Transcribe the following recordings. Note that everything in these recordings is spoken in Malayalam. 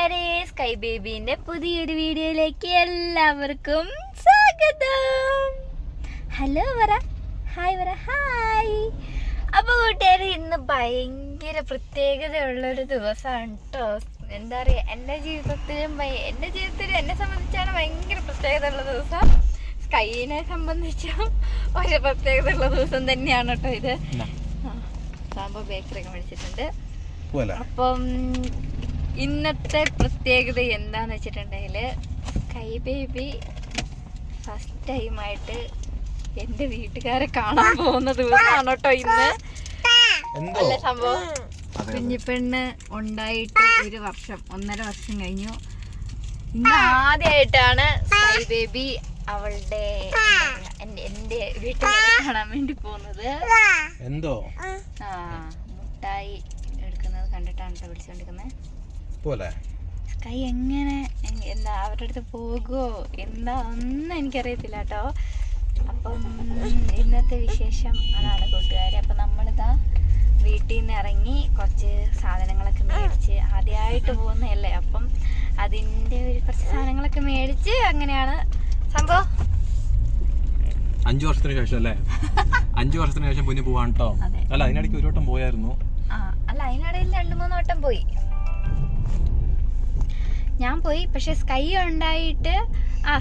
കൂട്ടുകാരെ, സ്കൈ ബേബിന്റെ പുതിയൊരു വീഡിയോയിലേക്ക് എല്ലാവർക്കും സ്വാഗതം. ഹലോ പറ, ഹായ് പറ, ഹായ്. അപ്പൊ കൂട്ടുകാരെ, ഇന്ന് ഭയങ്കര പ്രത്യേകതയുള്ളൊരു ദിവസമാണ് കേട്ടോ. എന്താ പറയാ, എന്റെ ജീവിതത്തിലും എന്നെ സംബന്ധിച്ചാണ് ഭയങ്കര പ്രത്യേകത ഉള്ള ദിവസം. സ്കൈനെ സംബന്ധിച്ചും ഒരു പ്രത്യേകത ഉള്ള ദിവസം തന്നെയാണ് കേട്ടോ ഇത്. സാമ്പോ ബേക്കറി ഒക്കെ മേടിച്ചിട്ടുണ്ട്. അപ്പം ഇന്നത്തെ പ്രത്യേകത എന്താന്ന് വെച്ചിട്ടുണ്ടെങ്കിൽ, സ്കൈ ബേബി ഫസ്റ്റ് ടൈമായിട്ട് എൻ്റെ വീട്ടുകാരെ കാണാൻ പോകുന്ന ദിവസമാണ് കേട്ടോ ഇന്ന്. അല്ല സംഭവം, കുഞ്ഞിപ്പെണ്ണ് ഉണ്ടായിട്ട് 1.5 വർഷം കഴിഞ്ഞു. ഇന്ന് ആദ്യമായിട്ടാണ് സ്കൈ ബേബി അവളുടെ എൻ്റെ വീട്ടുകാരെ കാണാൻ വേണ്ടി പോകുന്നത്. എന്തോ മുട്ടായി എടുക്കുന്നത് കണ്ടിട്ടാണ് കേട്ടോ വിളിച്ചോണ്ടിരിക്കുന്നത്. പോലെ സ്കൈ എങ്ങനെ എന്താ അവരുടെ അടുത്ത് പോകുമോ എന്താ ഒന്നും എനിക്കറിയത്തില്ല കേട്ടോ. അപ്പം ഇന്നത്തെ വിശേഷം അതാണ് കൂട്ടുകാരെ. അപ്പം നമ്മളിതാ വീട്ടിൽ നിന്ന് ഇറങ്ങി കുറച്ച് സാധനങ്ങളൊക്കെ മേടിച്ച്, ആദ്യമായിട്ട് പോകുന്നതല്ലേ, അപ്പം അതിൻ്റെ കുറച്ച് സാധനങ്ങളൊക്കെ മേടിച്ച് അങ്ങനെയാണ് സംഭവം. 5 വർഷത്തിന് ശേഷം അല്ലേ? 5 വർഷത്തിന് ശേഷം പൊന്നു പോവാണ് കേട്ടോ. അല്ല, അതിനിടയ്ക്ക് ഒരു വട്ടം പോയായിരുന്നു. അല്ല, അതിനിടയിൽ 2-3 വട്ടം പോയി. ഞാൻ പോയി, പക്ഷെ സ്കൈ ഉണ്ടായിട്ട്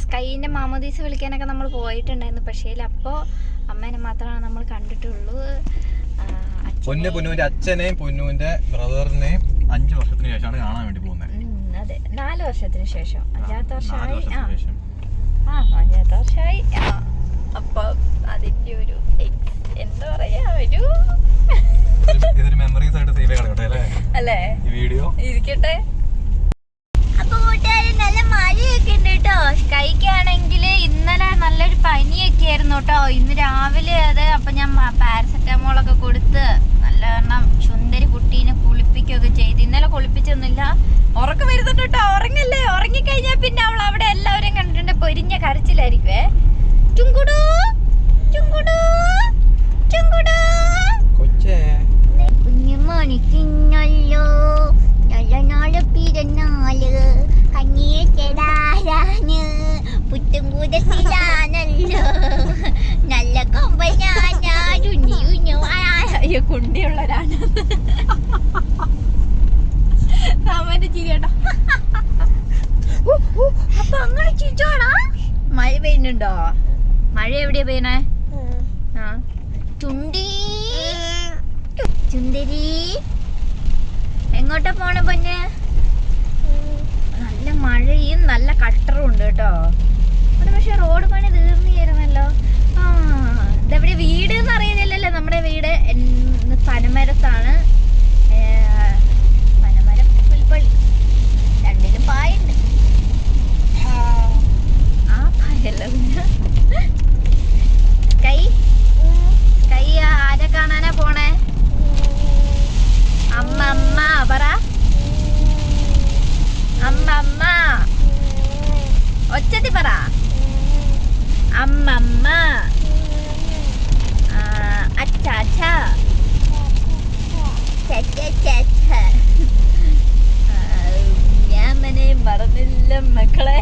സ്കൈൻ്റെ മാമോദീസ് വിളിക്കാനൊക്കെ നമ്മൾ പോയിട്ടുണ്ടായിരുന്നു. പക്ഷേ അപ്പോൾ അമ്മേനെ മാത്രമാണ് നമ്മൾ കണ്ടിട്ടുള്ളൂ. പൊന്നുവിന്റെ അച്ഛനെയും പൊന്നുവിന്റെ ബ്രദറിനെയും 5 വർഷത്തിന് ശേഷമാണ് കാണാൻ വേണ്ടി പോകുന്നത്. അതെ, 4 വർഷത്തിന് ശേഷം. 5ാമത്തെ വർഷമായി. 5ാമത്തെ വർഷമായി. അപ്പൊ അതിന്റെ ഒരു എന്താ പറയാ, ഇതൊരു മെമ്മറീസ് ആയിട്ട് സേവ് ചെയ്യട്ടെ അല്ലേ ഈ വീഡിയോ. ഇരിക്കട്ടെ. അപ്പൊ കൂട്ടുകാരെ, നല്ല മഴയൊക്കെ ഉണ്ട് കേട്ടോ. സ്കൈക്കാണെങ്കിൽ ഇന്നലെ നല്ലൊരു പനിയൊക്കെ ആയിരുന്നു കേട്ടോ. ഇന്ന് രാവിലെ അപ്പൊ ഞാൻ പാരസെറ്റമോളൊക്കെ കൊടുത്ത് നല്ലവണ്ണം സുന്ദരി കുട്ടീനെ കുളിപ്പിക്കുകയൊക്കെ ചെയ്ത്. ഇന്നലെ കുളിപ്പിച്ചൊന്നുമില്ല. ഉറക്കം വരുന്നുണ്ട് കേട്ടോ. ഉറങ്ങല്ലേ, ഉറങ്ങിക്കഴിഞ്ഞാൽ പിന്നെ അവൾ അവിടെ എല്ലാവരെയും കണ്ടിട്ടുണ്ട് പൊരിഞ്ഞ കരച്ചിലായിരിക്കുവേ. ചുങ്കുടു ചുങ്കുടു ചുങ്കുടു കുഞ്ഞുമണിക്കുന്നല്ലോ നല്ല നാളെ പിറന്നാള്, കഞ്ഞിയെ ചെടാരാന് പുറ്റും കൂടത്തിലാണല്ലോ നല്ല കൊമ്പനാഞ്ഞു കുണ്ടിയുള്ളവരാണ്. സാമാന്യ ചിരി കേട്ടോ. അപ്പൊ അങ്ങനെ ചിരിച്ചോടാ. മഴ പെയ്യുന്നുണ്ടോ? മഴ എവിടെയാ പെയ്യണേ? ചുന്ദരി എങ്ങോട്ടാ പോണ പൊന്നെ? നല്ല മഴയും നല്ല കട്ടറും ഉണ്ട് കേട്ടോ. അവിടെ പക്ഷെ റോഡ് പണി തീർന്നിരുന്നല്ലോ. ഇതെവിടെ വീട് എന്ന് അറിയുന്നില്ലല്ലോ. നമ്മുടെ വീട് പനമരത്താണ്. പനമരം പുൽപ്പള്ളി രണ്ടിലും പായുണ്ട്. പായല്ല പിന്നെ സ്കൈ ആരെ കാണാനാ പോണേ? അമ്മ പറ, അമ്മ ഒച്ചത്തി പറ. അമ്മ അച്ചാച്ച ഞാൻ മനെ മറന്നില്ല മക്കളെ.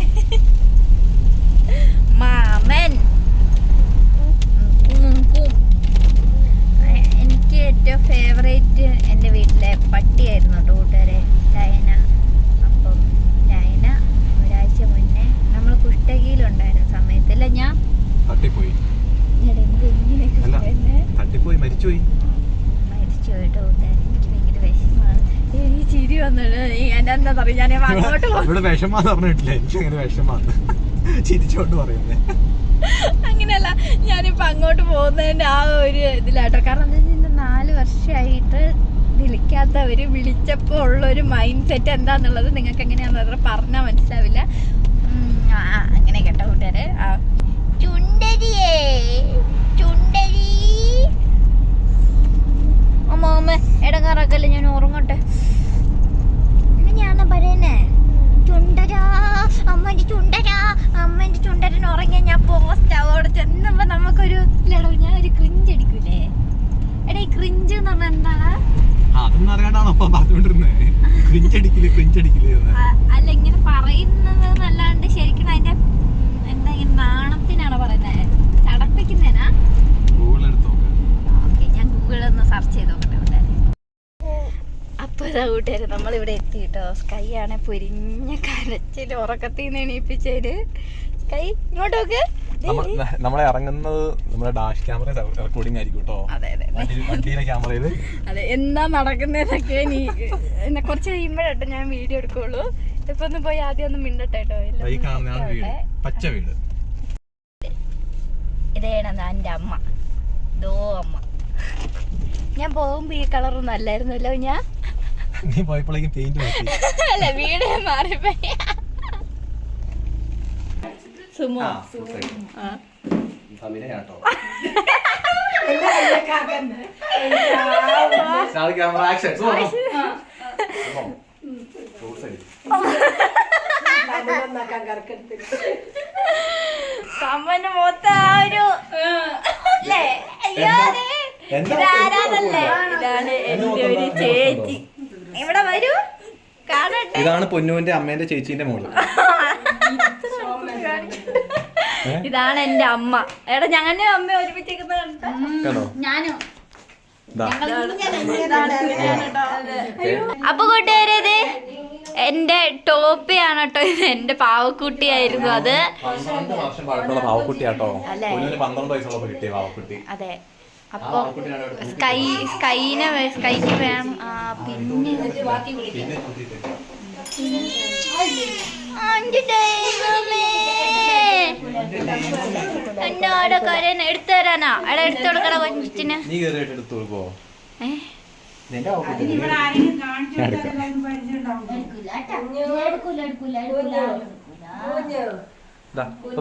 മാമൻ എനിക്ക് ഏറ്റവും ഫേവറേറ്റ് എൻ്റെ വീട്ടിലെ പട്ടിയായിരുന്നു കേട്ടോ കൂട്ടുകാരെ, ഡയന. അപ്പം ഡയന ഒരാഴ്ച മുന്നേ നമ്മൾ കുഷ്ടകിയിലുണ്ടായിരുന്ന സമയത്തല്ല ഞാൻ തട്ടിപ്പോയി മരിച്ചുപോയി കേട്ടോ കൂട്ടുകാരെ. എനിക്ക് ഭയങ്കര വിഷമമാണ്. എനിക്ക് ചിരി വന്നിട്ട് എന്താ പറയാ, ഞാൻ അങ്ങോട്ട് ഇവിടെ വിഷമാന്ന് പറഞ്ഞിട്ടില്ല, എനിക്കങ്ങനെ വിഷമാന്ന് ചിരിച്ചോണ്ട് പറയുന്നേ. അങ്ങനെയല്ല, ഞാനിപ്പോ അങ്ങോട്ട് പോകുന്നതിന്റെ ആ ഒരു ഇതിലാട്ടോ. കാരണം എന്താ, 4 വർഷമായിട്ട് വിളിക്കാത്തവര് വിളിച്ചപ്പോ ഉള്ളൊരു മൈൻഡ് സെറ്റ് എന്താന്നുള്ളത് നിങ്ങൾക്ക് എങ്ങനെയാന്ന് അത്ര പറഞ്ഞാൽ മനസ്സിലാവില്ല. അങ്ങനെ കേട്ടോ കൂട്ടുകാരെ. ചുണ്ടരിയേ ചുണ്ടരി അമ്മ ഇടങ്ങാറാക്കല്ലേ, ഞാൻ ഉറങ്ങട്ടെ. ഞാൻ പറയുന്നേ ചുണ്ടരാ, അമ്മന്റെ ചുണ്ടരൻ ഉറങ്ങിയ ഞാൻ പോസ്റ്റ് അവിടെ ചെന്നുമ്പോ നമുക്കൊരു ഇല്ലടോ, ഞാൻ ഒരു ക്രിഞ്ച് അടിക്കൂലേ. എടാ, ഈ ക്രിഞ്ച് എന്ന് പറഞ്ഞാൽ എന്താണ്? അതൊന്നും അറിയാണ്ടാണോ അപ്പൊ പറഞ്ഞോണ്ടിരുന്നത്? ക്രിഞ്ചടിക്കില് അല്ല ഇങ്ങനെ പറയുന്നത് നല്ലാണ്ട് ശരിക്കും അതിന്റെ എന്താ ഇങ്ങനെ നാണത്തിനാണോ പറയുന്നത്? ചടപ്പിക്കുന്നതിനാ? ഗൂഗിൾ എടുത്ത് നോക്ക്. ഓക്കെ, ഞാൻ ഗൂഗിളിൽ ഒന്ന് സെർച്ച് ചെയ്ത് നോക്കട്ടെ. അപ്പൊ ഇതാ കൂട്ടുകാര് നമ്മളിവിടെ എത്തി കേട്ടോ. സ്കൈ ആണെ പൊരിഞ്ഞ കരച്ചിൽ ഉറക്കത്തിൽ നിന്ന് എണീപ്പിച്ചേര്. സ്കൈ ഇങ്ങോട്ട് നോക്ക്. നമ്മളെ ഇറങ്ങുന്നത് നമ്മുടെ ഡാഷ് ക്യാമറ റെക്കോർഡിംഗ് ആയിരിക്കും കേട്ടോ. വണ്ടിയിലെ ക്യാമറയില് അതെ, എന്താ നടക്കുന്നതൊക്കെ നീ എന്നെ കുറച്ച് കഴിയുമ്പോഴട്ടോ ഞാൻ വീഡിയോ എടുക്കുള്ളൂ. ഇപ്പൊ ഒന്ന് പോയി ആദ്യം ഒന്ന് മിണ്ടട്ടെ കേട്ടോ. പച്ച വീട്. ഇതേണ എന്റെ അമ്മ. ദോ അമ്മ. ഞാൻ പോകുമ്പോ ഈ കളറൊന്നും അല്ലായിരുന്നല്ലോ. നീ പോയപ്പോഴേക്കും പെയിന്റ് മാറ്റി. അല്ല, വീട് മാറിപ്പോയി. സുമോ കമ്മന് മൊത്തം ആ ഒരു അല്ലേ? അയ്യോ, ഇതാരാന്നല്ലേ? ഇതാണ് എന്റെ ഒരു ചേച്ചി. ഇവിടെ വരൂ, കാണട്ടെ. ഇതാണ് പൊന്നുവിന്റെ അമ്മേന്റെ ചേച്ചീന്റെ മോള്. ഇതാണ് എന്റെ അമ്മ. എടാ, ഞങ്ങളുടെ അമ്മ ഒരുമിച്ചിരിക്കുന്നത് ഞാനോ? അപ്പൊ കൂട്ടുകാരത് എന്റെ ടോപ്പിയാണ് കേട്ടോ. ഇത് എന്റെ പാവക്കുട്ടിയായിരുന്നു. അത് 12 വർഷം പഴക്കമുള്ള പാവക്കുട്ടിയാട്ടോ. 12 വയസ്സുള്ള കിട്ടിയ പാവക്കുട്ടി. അതെ. അപ്പൊ സ്കൈക്ക് വേണം. പിന്നെ എന്നോട് കരയാണ്. എടുത്തു തരാനാ? എടാ, എടുത്തു കൊടുക്കണ കൊച്ചിന്.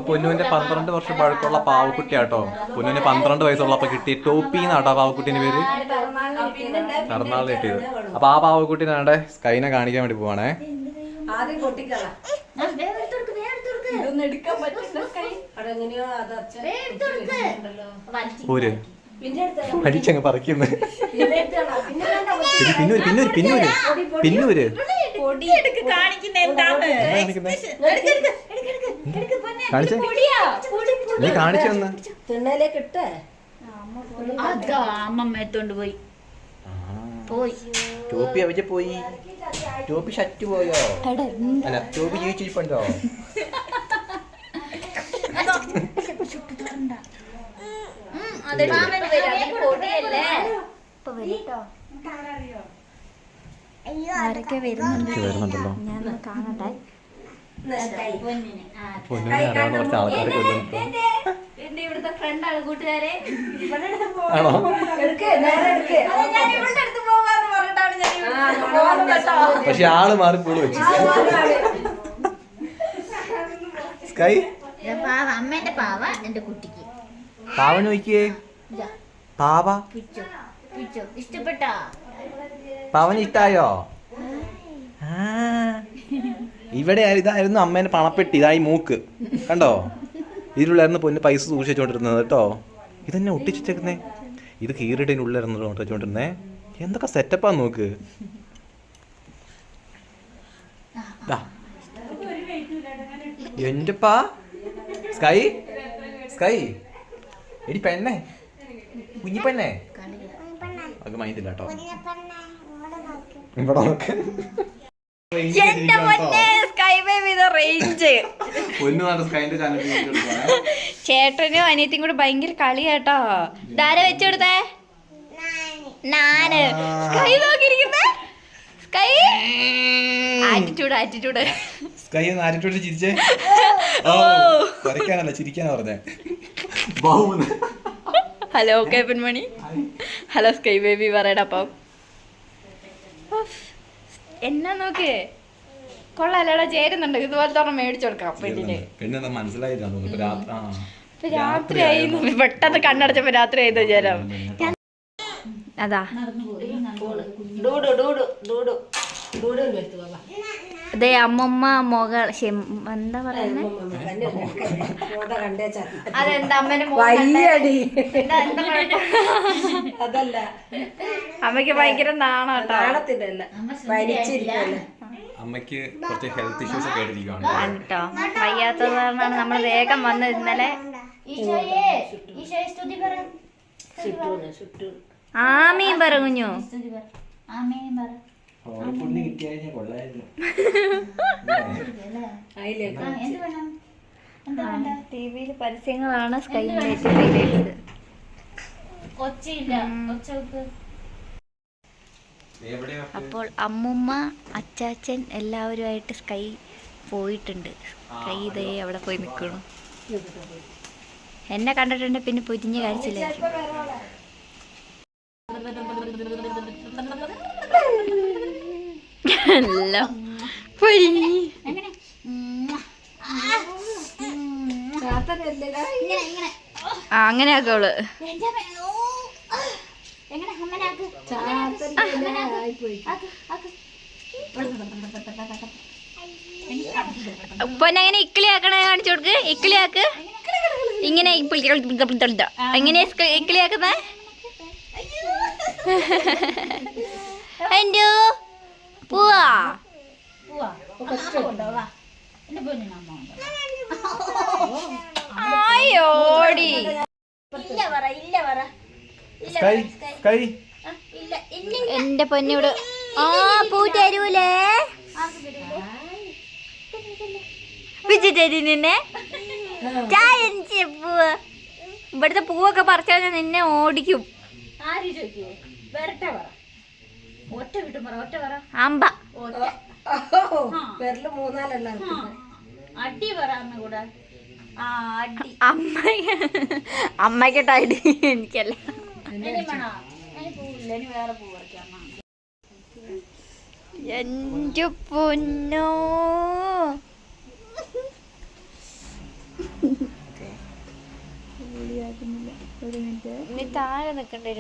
പൊന്നുവിന്റെ 12 വർഷം പഴക്കമുള്ള പാവക്കുട്ടിയാട്ടോ. പൊന്നുവിന് 12 വയസ്സുള്ളപ്പോ കിട്ടിയ ടോപ്പി എന്നാട്ടോ പാവക്കുട്ടിന്റെ പേര്. പിറന്നാളിന് കിട്ടിയത്. അപ്പൊ ആ പാവക്കുട്ടിനാണ് സ്കൈനെ കാണിക്കാൻ വേണ്ടി പോവാണേ. ഊര് പഠിച്ചങ്ങ് പറിക്കുന്നു. പിന്നൂര് കാണിച്ചേ. നീ കാണിച്ചെന്ന് അമ്മമ്മത്തോണ്ട് പോയി. ടോപ്പി അവജ പോയി. ടോപ്പി ഷറ്റ് പോയോ? അല്ല, ടോപ്പി ജീവിച്ചിരിപ്പുണ്ടോ? ആരൊക്കെ വരുന്നുണ്ടല്ലോ, ഞാൻ കാണട്ടെ. എന്റെ ഇവിടുത്തെ ഫ്രണ്ടാണ് കൂട്ടുകാരെ. പക്ഷെ ആള് മാറി പോള് വെച്ചു. സ്കൈ അമ്മേന്റെ പാവ എന്റെ കുട്ടിക്ക്. പാവ നോക്കിയേ. പാവ ഇഷ്ടപ്പെട്ടോ? പാവന് ഇഷ്ടായോ? ഇവിടെ ഇതായിരുന്നു അമ്മേന്റെ പണപ്പെട്ടി. ഇതായി മൂക്ക് കണ്ടോ? ഇതിലുള്ളായിരുന്നു പൊന്ന് പൈസ സൂക്ഷിച്ചോണ്ടിരുന്നത് കേട്ടോ. ഇതെന്നെ ഒട്ടിച്ചേക്കുന്നേ. ഇത് കീറിടനുള്ളിലായിരുന്നു ഒട്ടിച്ചോണ്ടിരുന്നേ. എന്തൊക്കെ സെറ്റപ്പാ നോക്ക്. എന്റെപ്പാ സ്കൈ സ്കൈ എടി പെണ്ണേ, കുഞ്ഞി പെണ്ണേ. അത് മൈൻഡില്ല കേട്ടോ. ഇവിടെ നോക്ക്. ചേട്ടനും അനിയത്തിയും കൂടെ ഭയങ്കര കളിയാട്ടോ. ധാര വെച്ചെടുത്തേ. നാന് സ്കൈ നോക്കിയിരിക്കുന്നേ. സ്കൈ ആറ്റിറ്റ്യൂഡ് സ്കൈ ഒന്ന് ആറ്റിറ്റ്യൂഡ് ചിരിച്ചേ. കുറയ്ക്കാനല്ല ചിരിക്കാനാ പറഞ്ഞേ. ഹലോ കേപ്പൻമണി. ഹലോ സ്കൈ ബേബി പറയടാ. അപ്പം എന്നാ നോക്ക്, കൊള്ളാലടാ, ചേരുന്നുണ്ട്. ഇതുപോലത്തെ ഒരെണ്ണം മേടിച്ചു കൊടുക്കാം പെണ്ണിന്. രാത്രിയായി, പെട്ടെന്ന് കണ്ണടച്ചപ്പോ രാത്രി ആയിരുന്നു ചേരാം. അതാ അതെ അമ്മമ്മ മകൾ എന്താ പറയുന്നത്, അതെന്താ അമ്മേന്റെ അതല്ല, അമ്മയ്ക്ക് ഭയങ്കര നാണാട്ടോ. അമ്മയ്ക്ക് കുറച്ച് ഹെൽത്ത് ഇഷ്യൂസ് ഒക്കെ ആയിട്ടിരിക്കുകയാണ് കേട്ടോ. വയ്യാത്തത് കാരണമാണ് നമ്മൾ വേഗം വന്നത് ഇന്നലെ. ആമീൻ പറ കുഞ്ഞു. ടിവിയിൽ പരസ്യങ്ങളാണ് സ്കൈ ഹൈലൈറ്റ്സ്. അപ്പോൾ അമ്മുമ്മ അച്ചാച്ചൻ എല്ലാവരുമായിട്ട് സ്കൈ പോയിട്ടുണ്ട്. സ്കൈ ഇതേ അവിടെ പോയി നിൽക്കണം. എന്നെ കണ്ടിട്ടുണ്ട് പിന്നെ പൊരിഞ്ഞ കാഴ്ചയില്ല. എല്ലാം പൊരിഞ്ഞ് അങ്ങനെയാക്കും അവള്. പൊന്നെ അങ്ങനെ ഇക്കിളിയാക്കണേ കാണിച്ചു കൊടുക്ക്. ഇക്കിളിയാക്ക്. ഇങ്ങനെ എങ്ങനെയാ ഇക്കിളിയാക്കുന്ന? എന്തോ പോവാ ഓടി. എന്റെ പൊന്നോട് പൂ തരൂലേ? വിജിറ്റേരി നിന്നെ പൂവ് ഇവിടുത്തെ പൂവൊക്കെ പറിച്ചാൽ നിന്നെ ഓടിക്കും. അമ്പ അമ്മയ്ക്കട്ടോ അടി, എനിക്കല്ല. എന്റെ പൊന്നോ നീ താഴെ നിക്കണ്ടേ?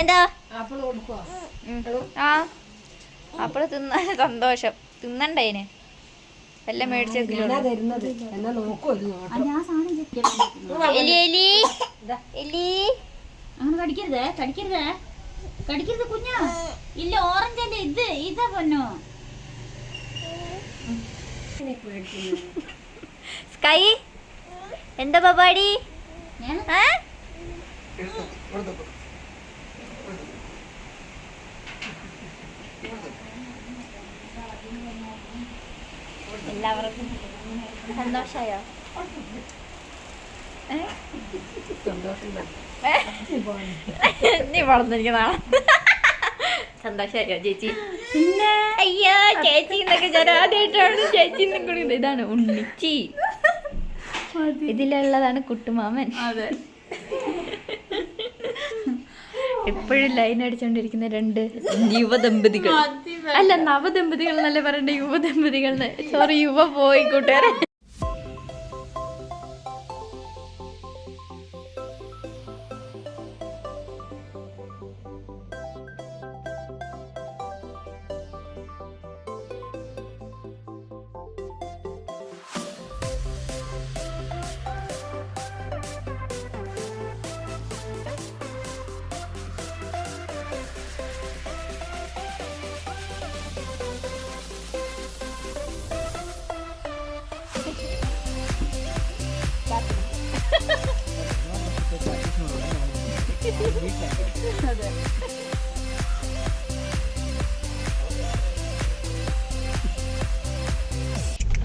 എന്താ ആ അപ്പോൾ തിന്നാൻ സന്തോഷം. തിന്നണ്ടേന് എല്ലാം മേടിച്ചു. അങ്ങനെ കടിക്കരുതേ, കടിക്കരുതേ, കടിക്കരുത് കുഞ്ഞാ. ഇല്ല, ഓറഞ്ചല്ലേ ഇത്, ഇതാ പൊന്നോ. സ്കൈ എന്താ പരിപാടി? എല്ലാവർക്കും സന്തോഷായോ? നീ വളർന്നിരിക്കുന്നതാണ്. സന്തോഷായോ ചേച്ചി? പിന്നെ അയ്യോ ചേച്ചി എന്നൊക്കെ ഞാൻ ആദ്യമായിട്ടാണ് ചേച്ചി എന്നൊക്കെ. ഇതാണ് ഉണ്ണിച്ചി, ഇതിലുള്ളതാണ് കുട്ടുമാമൻ. അതെ, എപ്പോഴും ലൈൻ അടിച്ചോണ്ടിരിക്കുന്ന രണ്ട് യുവദമ്പതികൾ. അല്ല, നവദമ്പതികൾ എന്നല്ലേ പറയണ്ടേ, യുവദമ്പതികൾ. സോറി, യുവ പോയി കൂട്ടുകാരെ.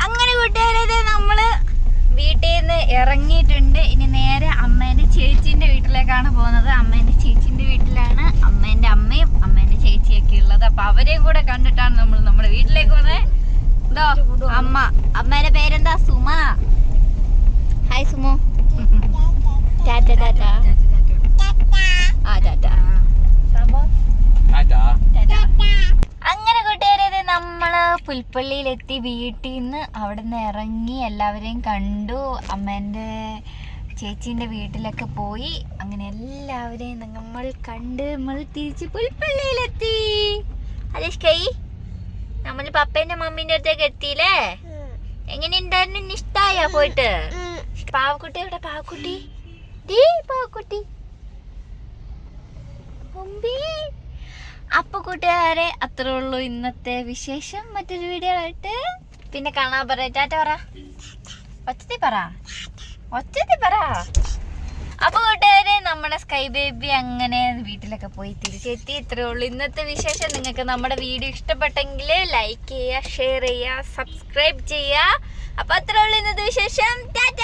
അങ്ങനെ കൂട്ടുകാരെ നമ്മള് വീട്ടിൽ നിന്ന് ഇറങ്ങിയിട്ടുണ്ട്. ഇനി നേരെ അമ്മേന്റെ ചേച്ചീന്റെ വീട്ടിലേക്കാണ് പോകുന്നത്. അമ്മേന്റെ ചേച്ചീന്റെ വീട്ടിലാണ് അമ്മേന്റെ അമ്മയും അമ്മേന്റെ ചേച്ചിയൊക്കെ ഉള്ളത്. അപ്പൊ അവരെയും കൂടെ കണ്ടിട്ടാണ് നമ്മൾ നമ്മുടെ വീട്ടിലേക്ക് പോകുന്നത്. എന്തോ അമ്മ, അമ്മേന്റെ പേരെന്താ? Suma. Hi Sumu. Tata tata. ആ ടാറ്റ. അങ്ങനെ കൂട്ടുകാരെ നമ്മള് പുൽപ്പള്ളിയിലെത്തി. വീട്ടിൽ നിന്ന് അവിടെ നിന്ന് ഇറങ്ങി എല്ലാവരെയും കണ്ടു. അമ്മേന്റെ ചേച്ചീന്റെ വീട്ടിലൊക്കെ പോയി. അങ്ങനെ എല്ലാവരെയും നമ്മൾ കണ്ട് നമ്മൾ തിരിച്ച് പുൽപ്പള്ളിയിലെത്തി. അതെ സ്കൈ, നമ്മള് പപ്പേന്റെ മമ്മീന്റെ അടുത്തേക്ക് എത്തിയില്ലേ? എങ്ങനെയുണ്ടായിരുന്നു? ഇഷ്ടായോ പോയിട്ട്? പാവക്കുട്ടി എവിടെ? പാവക്കുട്ടി പാവക്കുട്ടി. അപ്പൊ കൂട്ടുകാരെ, അത്രേ ഉള്ളൂ ഇന്നത്തെ വിശേഷം. മറ്റൊരു വീഡിയോ ആയിട്ട് പിന്നെ കാണാൻ പറ. ടാറ്റ പറ. ഒച്ചത്തി പറ. അപ്പൊ കൂട്ടുകാരെ, നമ്മുടെ സ്കൈ ബേബി അങ്ങനെ വീട്ടിലൊക്കെ പോയി തിരിച്ചെത്തി. ഇത്രേ ഉള്ളൂ ഇന്നത്തെ വിശേഷം. നിങ്ങൾക്ക് നമ്മുടെ വീഡിയോ ഇഷ്ടപ്പെട്ടെങ്കിൽ ലൈക്ക് ചെയ്യുക, ഷെയർ ചെയ്യുക, സബ്സ്ക്രൈബ് ചെയ്യുക. അപ്പൊ അത്രേ ഉള്ളൂ ഇന്നത്തെ വിശേഷം. ടാറ്റ.